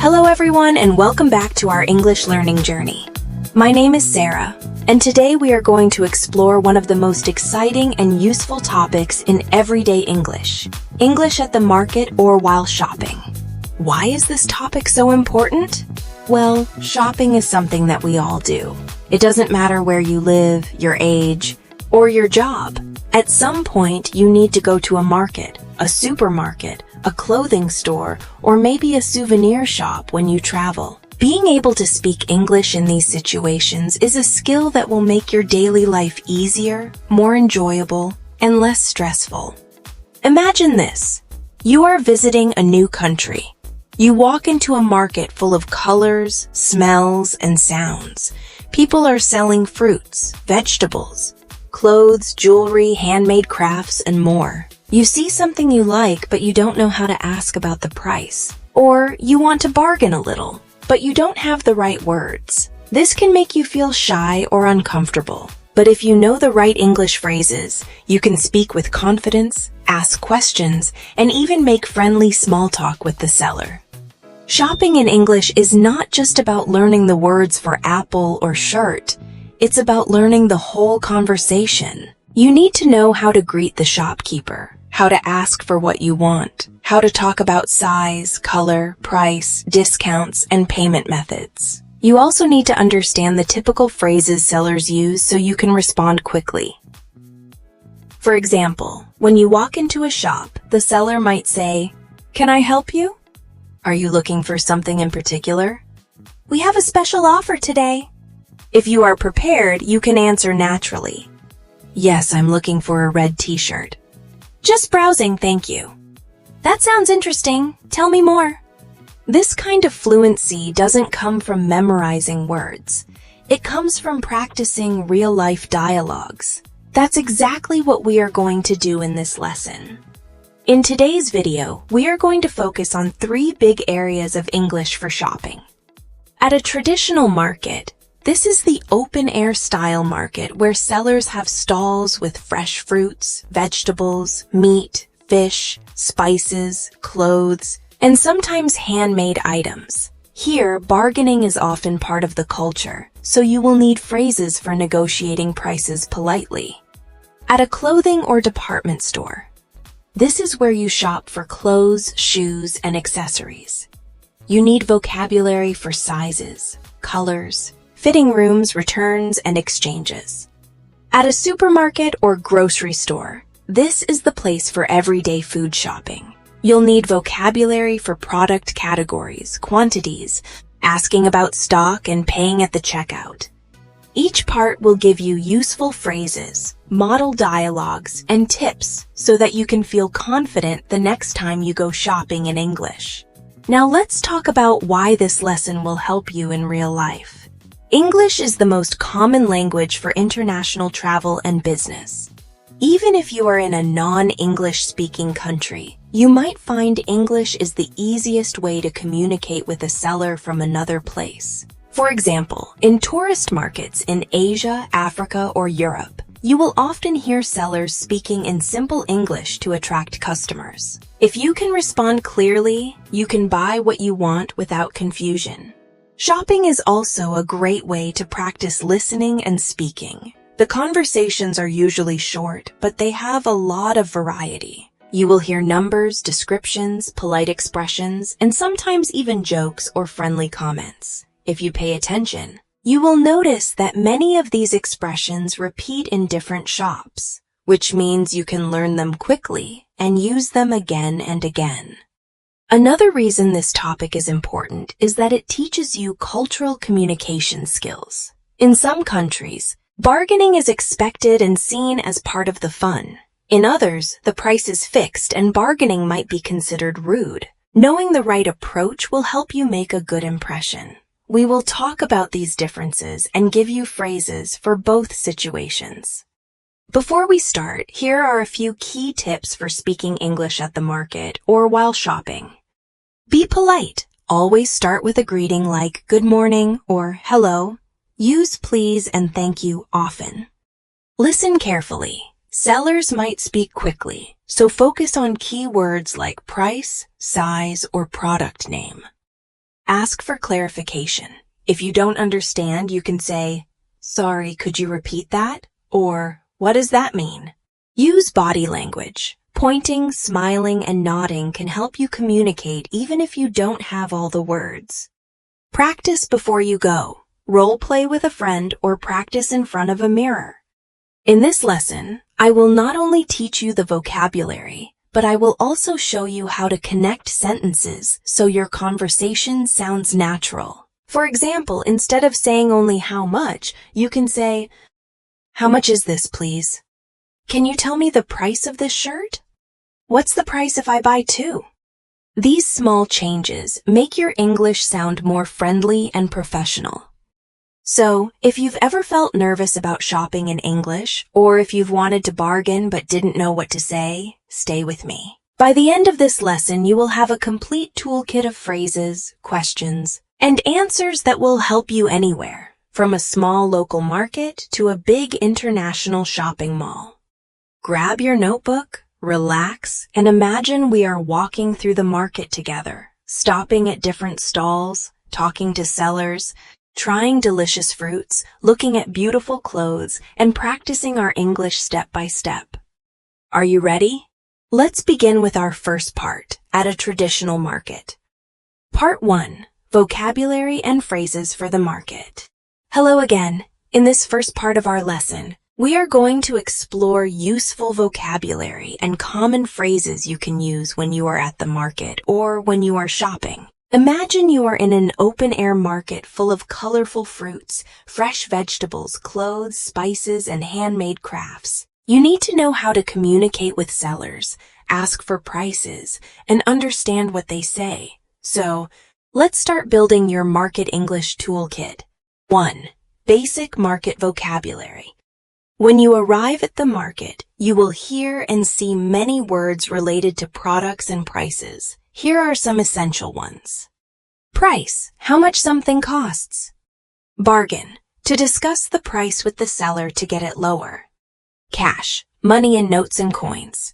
Hello everyone and welcome back to our English learning journey. My name is Sarah, and today we are going to explore one of the most exciting and useful topics in everyday English. English at the market or while shopping. Why is this topic so important? Well, shopping is something that we all do. It doesn't matter where you live, your age, or your job. At some point, you need to go to a market, a supermarket, a clothing store, or maybe a souvenir shop when you travel. Being able to speak English in these situations is a skill that will make your daily life easier, more enjoyable, and less stressful. Imagine this. You are visiting a new country. You walk into a market full of colors, smells, and sounds. People are selling fruits, vegetables, clothes, jewelry, handmade crafts, and more. You see something you like, but you don't know how to ask about the price. Or you want to bargain a little, but you don't have the right words. This can make you feel shy or uncomfortable. But if you know the right English phrases, you can speak with confidence, ask questions, and even make friendly small talk with the seller. Shopping in English is not just about learning the words for apple or shirt. It's about learning the whole conversation. You need to know how to greet the shopkeeper, how to ask for what you want, how to talk about size, color, price, discounts, and payment methods. You also need to understand the typical phrases sellers use so you can respond quickly. For example, when you walk into a shop, the seller might say, "Can I help you? Are you looking for something in particular? We have a special offer today." If you are prepared, you can answer naturally. "Yes, I'm looking for a red t-shirt." "Just browsing, thank you." "That sounds interesting. Tell me more." This kind of fluency doesn't come from memorizing words. It comes from practicing real-life dialogues. That's exactly what we are going to do in this lesson. In today's video, we are going to focus on 3 big areas of English for shopping. At a traditional market, this is the open-air style market where sellers have stalls with fresh fruits, vegetables, meat, fish, spices, clothes, and sometimes handmade items. Here, bargaining is often part of the culture, so you will need phrases for negotiating prices politely. At a clothing or department store, this is where you shop for clothes, shoes, and accessories. You need vocabulary for sizes, colors, fitting rooms, returns, and exchanges. At a supermarket or grocery store, this is the place for everyday food shopping. You'll need vocabulary for product categories, quantities, asking about stock, and paying at the checkout. Each part will give you useful phrases, model dialogues, and tips so that you can feel confident the next time you go shopping in English. Now let's talk about why this lesson will help you in real life. English is the most common language for international travel and business. Even if you are in a non-English speaking country, you might find English is the easiest way to communicate with a seller from another place. For example, in tourist markets in Asia, Africa, or Europe, you will often hear sellers speaking in simple English to attract customers. If you can respond clearly, you can buy what you want without confusion. Shopping is also a great way to practice listening and speaking. The conversations are usually short, but they have a lot of variety. You will hear numbers, descriptions, polite expressions, and sometimes even jokes or friendly comments. If you pay attention, you will notice that many of these expressions repeat in different shops, which means you can learn them quickly and use them again and again. Another reason this topic is important is that it teaches you cultural communication skills. In some countries, bargaining is expected and seen as part of the fun. In others, the price is fixed and bargaining might be considered rude. Knowing the right approach will help you make a good impression. We will talk about these differences and give you phrases for both situations. Before we start, here are a few key tips for speaking English at the market or while shopping. Be polite. Always start with a greeting like good morning or hello. Use please and thank you often. Listen carefully. Sellers might speak quickly, so focus on key words like price, size, or product name. Ask for clarification. If you don't understand, you can say, "Sorry, could you repeat that?" Or, "What does that mean?" Use body language. Pointing, smiling, and nodding can help you communicate even if you don't have all the words. Practice before you go. Role play with a friend or practice in front of a mirror. In this lesson, I will not only teach you the vocabulary, but I will also show you how to connect sentences so your conversation sounds natural. For example, instead of saying only how much, you can say, "How much is this, please? Can you tell me the price of this shirt? What's the price if I buy two?" These small changes make your English sound more friendly and professional. So, if you've ever felt nervous about shopping in English, or if you've wanted to bargain but didn't know what to say, stay with me. By the end of this lesson, you will have a complete toolkit of phrases, questions, and answers that will help you anywhere, from a small local market to a big international shopping mall. Grab your notebook, relax, and imagine we are walking through the market together, stopping at different stalls, talking to sellers, trying delicious fruits, looking at beautiful clothes, and practicing our English step by step. Are you ready? Let's begin with our first part, at a traditional market. Part 1. Vocabulary and phrases for the market. Hello again. In this first part of our lesson, we are going to explore useful vocabulary and common phrases you can use when you are at the market or when you are shopping. Imagine you are in an open-air market full of colorful fruits, fresh vegetables, clothes, spices, and handmade crafts. You need to know how to communicate with sellers, ask for prices, and understand what they say. So, let's start building your Market English Toolkit. 1. Basic market vocabulary. When you arrive at the market, you will hear and see many words related to products and prices. Here are some essential ones. Price, how much something costs. Bargain, to discuss the price with the seller to get it lower. Cash, money in notes and coins.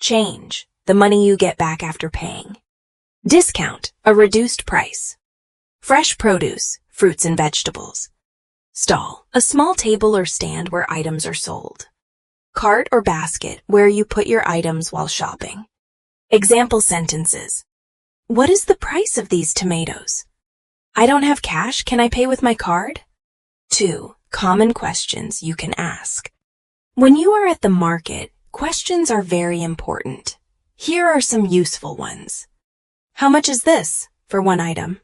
Change, the money you get back after paying. Discount, a reduced price. Fresh produce, fruits and vegetables. Stall, a small table or stand where items are sold. Cart or basket, where you put your items while shopping. Example sentences. What is the price of these tomatoes? I don't have cash. Can I pay with my card? 2. Common questions you can ask. When you are at the market, questions are very important. Here are some useful ones. How much is this for one item?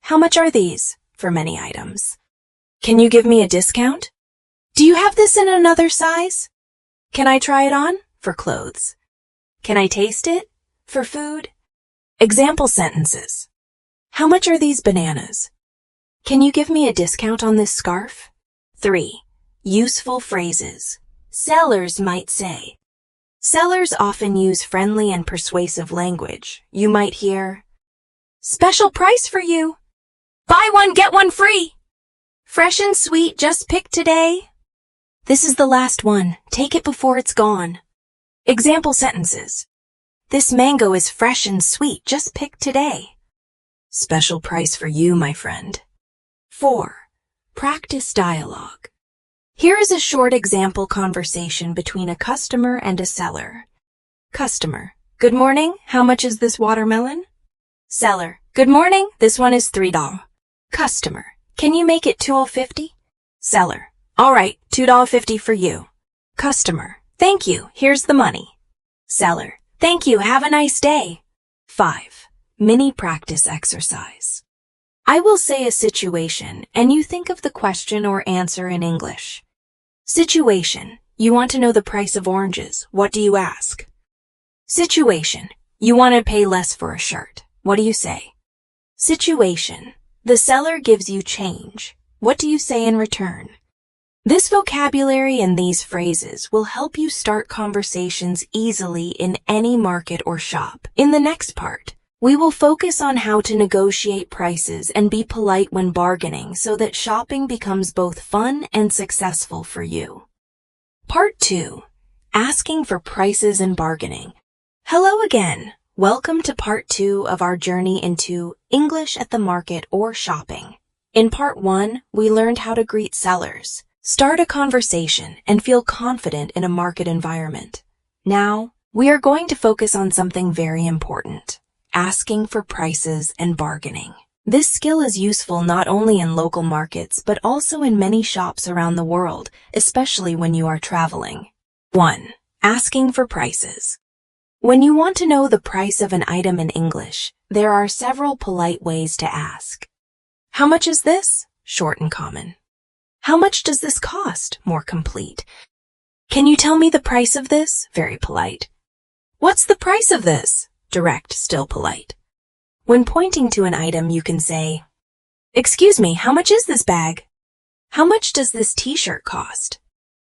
How much are these for many items? Can you give me a discount? Do you have this in another size? Can I try it on for clothes? Can I taste it for food? Example sentences. How much are these bananas? Can you give me a discount on this scarf? 3. Useful phrases. Sellers might say. Sellers often use friendly and persuasive language. You might hear, "Special price for you. Buy one, get one free. Fresh and sweet, just picked today. This is the last one. Take it before it's gone." Example sentences. This mango is fresh and sweet, just picked today. Special price for you, my friend. 4. Practice dialogue. Here is a short example conversation between a customer and a seller. Customer. Good morning. How much is this watermelon? Seller. Good morning. This one is $3. Customer. Can you make it $2.50? Seller. All right, $2.50 for you. Customer. Thank you. Here's the money. Seller. Thank you. Have a nice day. 5. Mini practice exercise. I will say a situation, and you think of the question or answer in English. Situation. You want to know the price of oranges. What do you ask? Situation. You want to pay less for a shirt. What do you say? Situation. The seller gives you change. What do you say in return? This vocabulary and these phrases will help you start conversations easily in any market or shop. In the next part, we will focus on how to negotiate prices and be polite when bargaining so that shopping becomes both fun and successful for you. Part 2. Asking for prices and bargaining. Hello again. Welcome to part 2 of our journey into English at the market or shopping. In part 1, we learned how to greet sellers, start a conversation, and feel confident in a market environment. Now, we are going to focus on something very important: asking for prices and bargaining. This skill is useful not only in local markets but also in many shops around the world, especially when you are traveling. 1. Asking for prices. When you want to know the price of an item in English, there are several polite ways to ask. How much is this? Short and common. How much does this cost? More complete. Can you tell me the price of this? Very polite. What's the price of this? Direct, still polite. When pointing to an item, you can say, "Excuse me, how much is this bag? How much does this t-shirt cost?"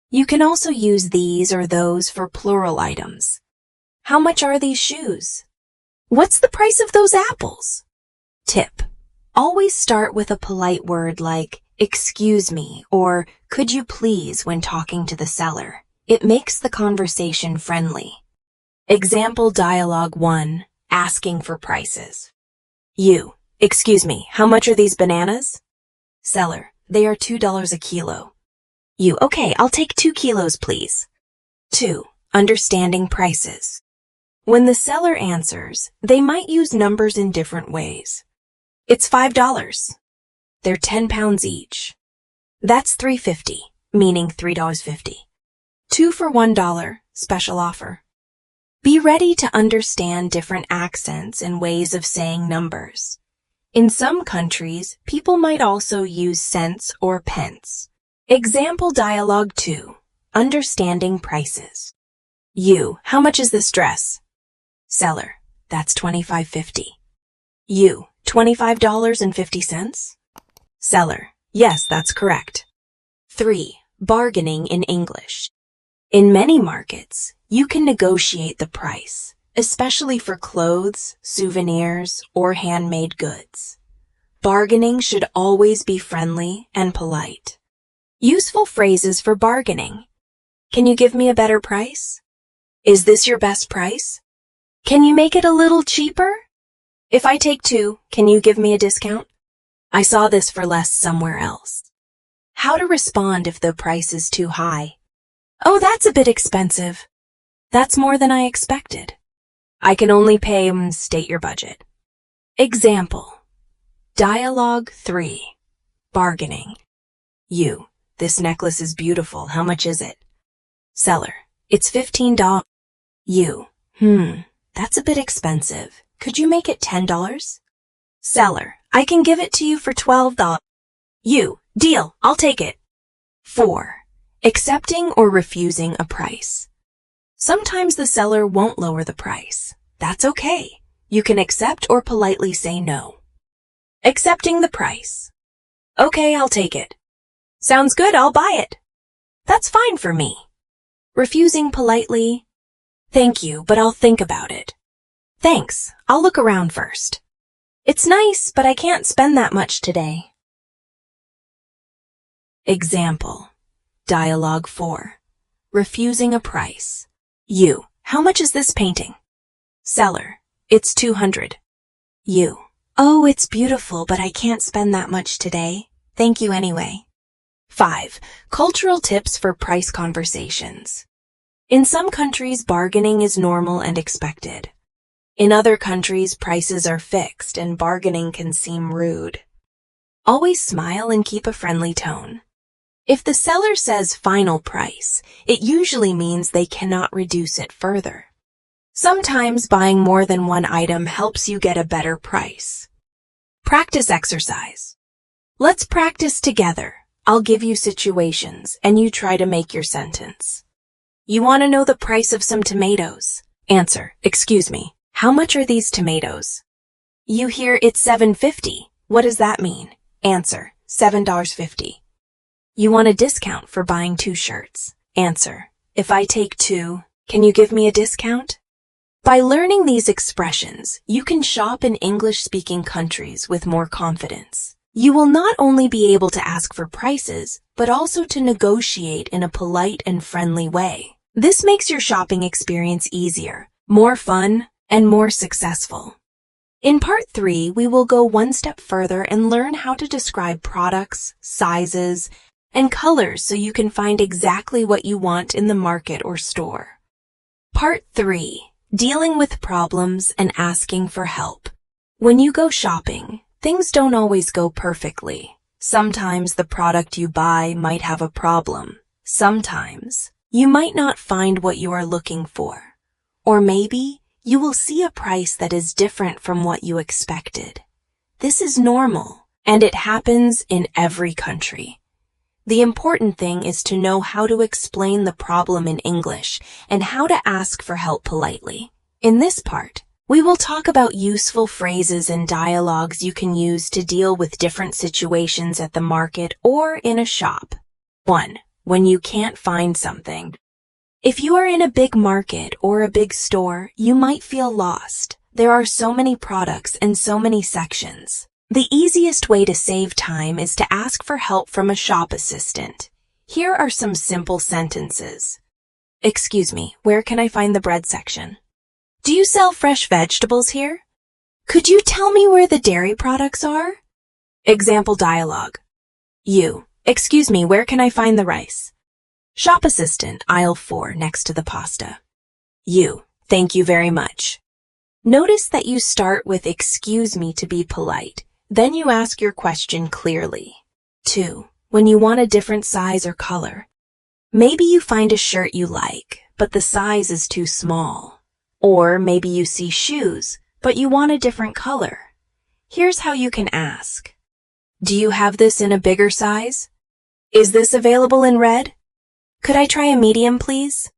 You can also use these or those for plural items. How much are these shoes? What's the price of those apples? Tip: always start with a polite word like "excuse me" or "could you please" when talking to the seller. It makes the conversation friendly. Example dialogue 1, asking for prices. You: "Excuse me, how much are these bananas?" Seller: "They are $2 a kilo." You: "Okay, I'll take 2 kilos, please." 2. Understanding prices. When the seller answers, they might use numbers in different ways. It's $5. They're 10 pounds each. That's $3.50, meaning $3.50. 2 for $1, special offer. Be ready to understand different accents and ways of saying numbers. In some countries, people might also use cents or pence. Example dialogue 2, understanding prices. You: "How much is this dress?" Seller: "That's $25.50. You: $25.50? Seller: "Yes, that's correct." 3. Bargaining in English. In many markets, you can negotiate the price, especially for clothes, souvenirs, or handmade goods. Bargaining should always be friendly and polite. Useful phrases for bargaining. Can you give me a better price? Is this your best price? Can you make it a little cheaper? If I take 2, can you give me a discount? I saw this for less somewhere else. How to respond if the price is too high. Oh, that's a bit expensive. That's more than I expected. I can only pay, state your budget. Example. Dialogue 3. Bargaining. You: "This necklace is beautiful. How much is it?" Seller: "It's $15. You: That's a bit expensive. Could you make it $10? Seller: "I can give it to you for $12. You: "Deal, I'll take it." 4. Accepting or refusing a price. Sometimes the seller won't lower the price. That's okay. You can accept or politely say no. Accepting the price. Okay, I'll take it. Sounds good, I'll buy it. That's fine for me. Refusing politely. Thank you, but I'll think about it. Thanks, I'll look around first. It's nice, but I can't spend that much today. Example. Dialogue 4. Refusing a price. You: "How much is this painting?" Seller: "It's $200. You: "Oh, it's beautiful, but I can't spend that much today. Thank you anyway." 5. Cultural tips for price conversations. In some countries, bargaining is normal and expected. In other countries, prices are fixed and bargaining can seem rude. Always smile and keep a friendly tone. If the seller says final price, it usually means they cannot reduce it further. Sometimes buying more than one item helps you get a better price. Practice exercise. Let's practice together. I'll give you situations, and you try to make your sentence. You want to know the price of some tomatoes. Answer: "Excuse me, how much are these tomatoes?" You hear it's $7.50. What does that mean? Answer: $7.50. You want a discount for buying 2 shirts. Answer: "If I take 2, can you give me a discount?" By learning these expressions, you can shop in English-speaking countries with more confidence. You will not only be able to ask for prices, but also to negotiate in a polite and friendly way. This makes your shopping experience easier, more fun, and more successful. In part 3, we will go one step further and learn how to describe products, sizes, and colors so you can find exactly what you want in the market or store. Part 3. Dealing with problems and asking for help. When you go shopping, things don't always go perfectly. Sometimes the product you buy might have a problem. Sometimes you might not find what you are looking for. Or maybe you will see a price that is different from what you expected. This is normal, and it happens in every country. The important thing is to know how to explain the problem in English and how to ask for help politely. In this part, we will talk about useful phrases and dialogues you can use to deal with different situations at the market or in a shop. 1. When you can't find something. If you are in a big market or a big store, you might feel lost. There are so many products and so many sections. The easiest way to save time is to ask for help from a shop assistant. Here are some simple sentences. Excuse me, where can I find the bread section? Do you sell fresh vegetables here? Could you tell me where the dairy products are? Example dialogue. You. Excuse me, where can I find the rice? Shop assistant, aisle 4, next to the pasta. You. Thank you very much. Notice that you start with excuse me to be polite. Then you ask your question clearly. 2. When you want a different size or color. Maybe you find a shirt you like, but the size is too small. Or maybe you see shoes, but you want a different color. Here's how you can ask. Do you have this in a bigger size? Is this available in red? Could I try a medium, please?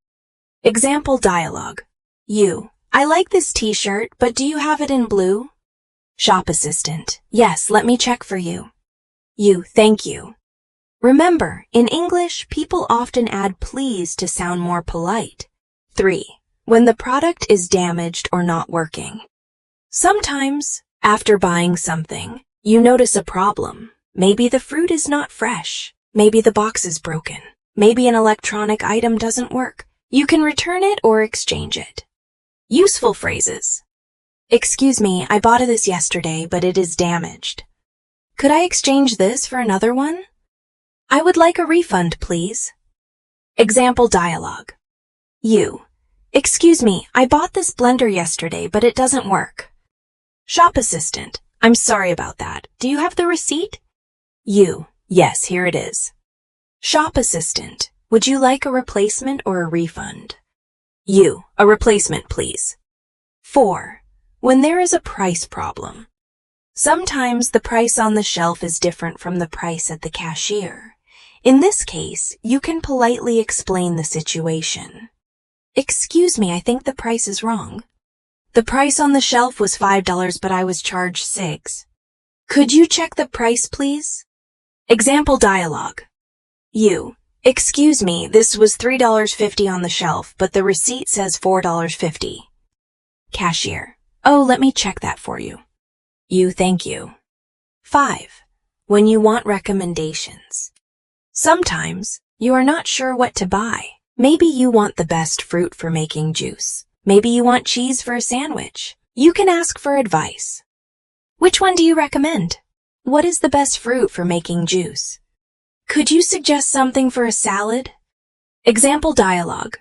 Example dialogue. You. I like this t-shirt, but do you have it in blue? Shop assistant. Yes, let me check for you. You. Thank you. Remember, in English, people often add please to sound more polite. 3. When the product is damaged or not working. Sometimes, after buying something, you notice a problem. Maybe the fruit is not fresh. Maybe the box is broken. Maybe an electronic item doesn't work. You can return it or exchange it. Useful phrases. Excuse me, I bought this yesterday, but it is damaged. Could I exchange this for another one? I would like a refund, please. Example dialogue. You. Excuse me, I bought this blender yesterday, but it doesn't work. Shop assistant. I'm sorry about that. Do you have the receipt? You. Yes, here it is. Shop assistant. Would you like a replacement or a refund? You. A replacement, please. 4. When there is a price problem. Sometimes the price on the shelf is different from the price at the cashier. In this case, you can politely explain the situation. Excuse me, I think the price is wrong. The price on the shelf was $5, but I was charged $6. Could you check the price, please? Example dialogue. You. Excuse me, this was $3.50 on the shelf, but the receipt says $4.50. Cashier. Oh, let me check that for you. You. Thank you. 5. When you want recommendations. Sometimes, you are not sure what to buy. Maybe you want the best fruit for making juice. Maybe you want cheese for a sandwich. You can ask for advice. Which one do you recommend? What is the best fruit for making juice? Could you suggest something for a salad? Example dialogue.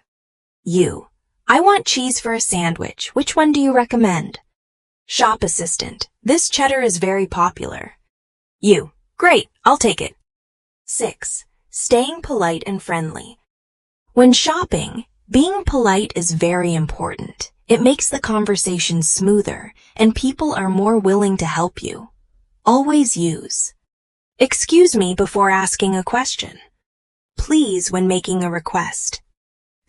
You. I want cheese for a sandwich. Which one do you recommend? Shop assistant. This cheddar is very popular. You. Great, I'll take it. 6. Staying polite and friendly. When shopping, being polite is very important. It makes the conversation smoother, and people are more willing to help you. Always use excuse me before asking a question. Please when making a request.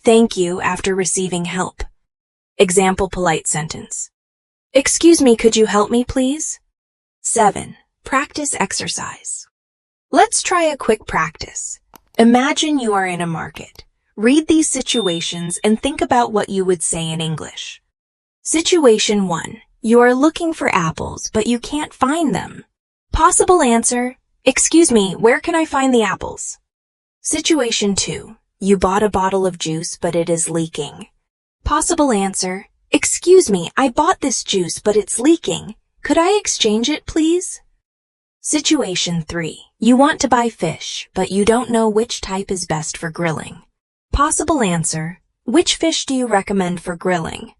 Thank you after receiving help. Example polite sentence. Excuse me, could you help me, please? 7. Practice exercise. Let's try a quick practice. Imagine you are in a market. Read these situations and think about what you would say in English. Situation 1. You are looking for apples, but you can't find them. Possible answer, excuse me, where can I find the apples? Situation 2. You bought a bottle of juice, but it is leaking. Possible answer, Excuse me, I bought this juice but it's leaking. Could I exchange it, please? Situation 3. You want to buy fish, but you don't know which type is best for grilling. Possible answer: which fish do you recommend for grilling?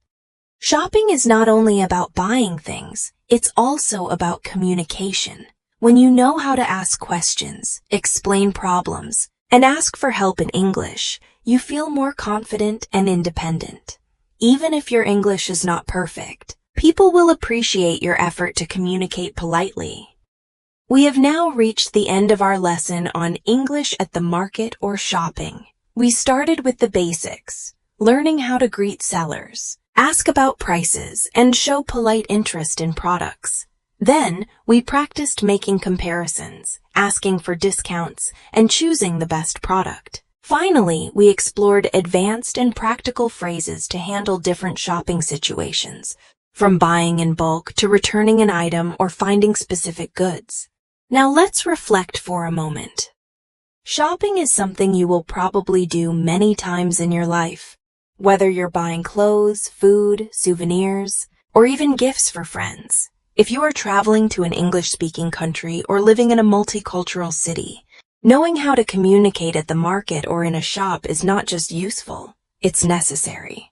Shopping is not only about buying things, it's also about communication. When you know how to ask questions, explain problems, and ask for help in English, you feel more confident and independent. Even if your English is not perfect, people will appreciate your effort to communicate politely. We have now reached the end of our lesson on English at the market or shopping. We started with the basics, learning how to greet sellers, ask about prices, and show polite interest in products. Then, we practiced making comparisons, asking for discounts, and choosing the best product. Finally, we explored advanced and practical phrases to handle different shopping situations, from buying in bulk to returning an item or finding specific goods. Now let's reflect for a moment. Shopping is something you will probably do many times in your life, whether you're buying clothes, food, souvenirs, or even gifts for friends. If you are traveling to an English-speaking country or living in a multicultural city, knowing how to communicate at the market or in a shop is not just useful, it's necessary.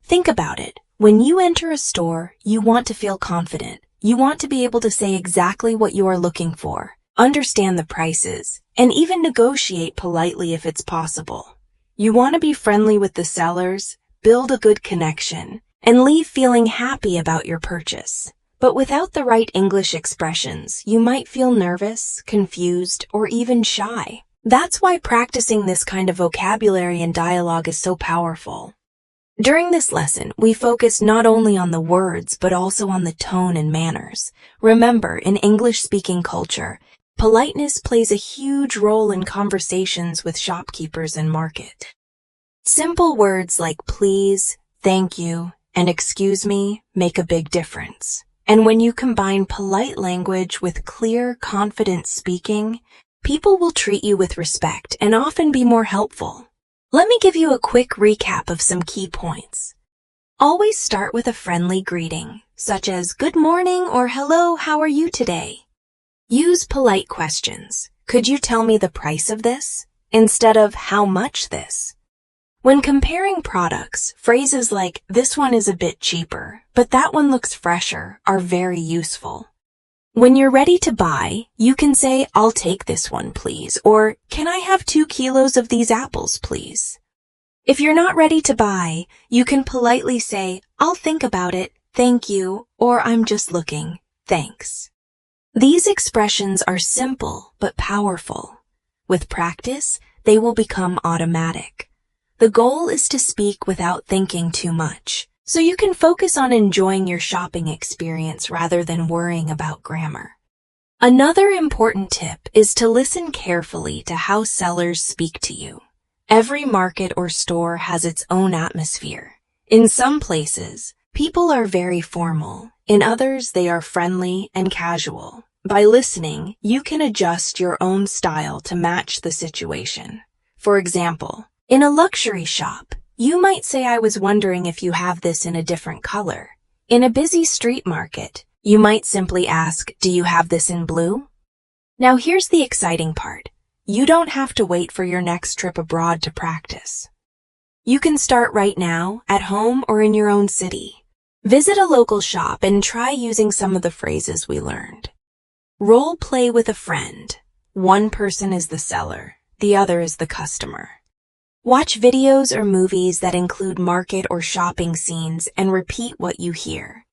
Think about it. When you enter a store, you want to feel confident. You want to be able to say exactly what you are looking for, understand the prices, and even negotiate politely if it's possible. You want to be friendly with the sellers, build a good connection, and leave feeling happy about your purchase. But without the right English expressions, you might feel nervous, confused, or even shy. That's why practicing this kind of vocabulary and dialogue is so powerful. During this lesson, we focused not only on the words, but also on the tone and manners. Remember, in English-speaking culture, politeness plays a huge role in conversations with shopkeepers and market. Simple words like please, thank you, and excuse me make a big difference. And when you combine polite language with clear, confident speaking, people will treat you with respect and often be more helpful. Let me give you a quick recap of some key points. Always start with a friendly greeting, such as good morning or hello, how are you today? Use polite questions. Could you tell me the price of this? Instead of how much this? When comparing products, phrases like this one is a bit cheaper, but that one looks fresher are very useful. When you're ready to buy, you can say, I'll take this one, please, or can I have 2 kilos of these apples, please? If you're not ready to buy, you can politely say, I'll think about it, thank you, or I'm just looking, thanks. These expressions are simple but powerful. With practice, they will become automatic. The goal is to speak without thinking too much, so you can focus on enjoying your shopping experience rather than worrying about grammar. Another important tip is to listen carefully to how sellers speak to you. Every market or store has its own atmosphere. In some places, people are very formal. In others, they are friendly and casual. By listening, you can adjust your own style to match the situation. For example, in a luxury shop, you might say, I was wondering if you have this in a different color. In a busy street market, you might simply ask, do you have this in blue? Now here's the exciting part. You don't have to wait for your next trip abroad to practice. You can start right now, at home or in your own city. Visit a local shop and try using some of the phrases we learned. Role play with a friend. One person is the seller, the other is the customer. Watch videos or movies that include market or shopping scenes and repeat what you hear.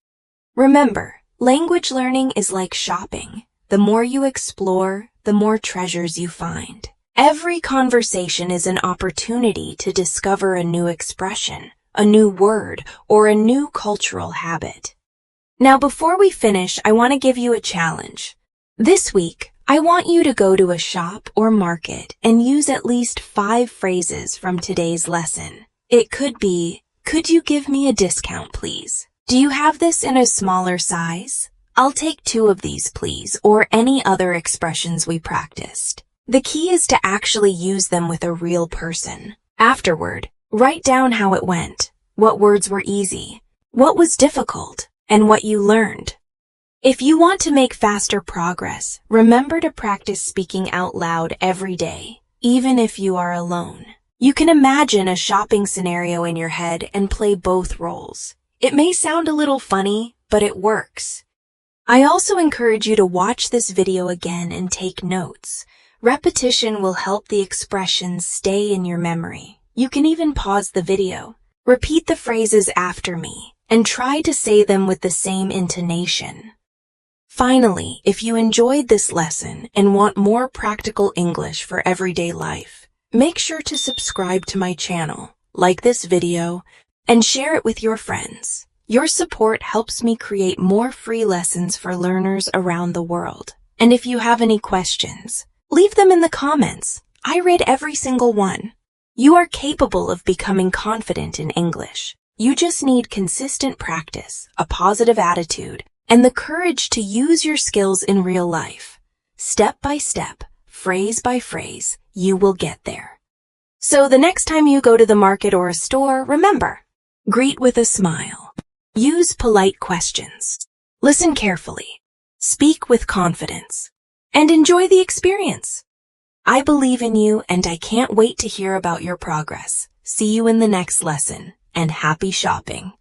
Remember, language learning is like shopping. The more you explore, the more treasures you find. Every conversation is an opportunity to discover a new expression, a new word, or a new cultural habit. Now, before we finish, I want to give you a challenge. This week, I want you to go to a shop or market and use at least 5 phrases from today's lesson. It could be, could you give me a discount, please? Do you have this in a smaller size? I'll take 2 of these, please, or any other expressions we practiced. The key is to actually use them with a real person. Afterward, write down how it went. What words were easy? What was difficult, and what you learned. If you want to make faster progress, remember to practice speaking out loud every day, even if you are alone. You can imagine a shopping scenario in your head and play both roles. It may sound a little funny, but it works. I also encourage you to watch this video again and take notes. Repetition will help the expressions stay in your memory. You can even pause the video. Repeat the phrases after me, and try to say them with the same intonation. Finally, if you enjoyed this lesson and want more practical English for everyday life, make sure to subscribe to my channel, like this video, and share it with your friends. Your support helps me create more free lessons for learners around the world. And if you have any questions, leave them in the comments. I read every single one. You are capable of becoming confident in English. You just need consistent practice, a positive attitude, and the courage to use your skills in real life. Step by step, phrase by phrase, you will get there. So the next time you go to the market or a store, remember, greet with a smile. Use polite questions. Listen carefully. Speak with confidence. And enjoy the experience. I believe in you and I can't wait to hear about your progress. See you in the next lesson, and happy shopping.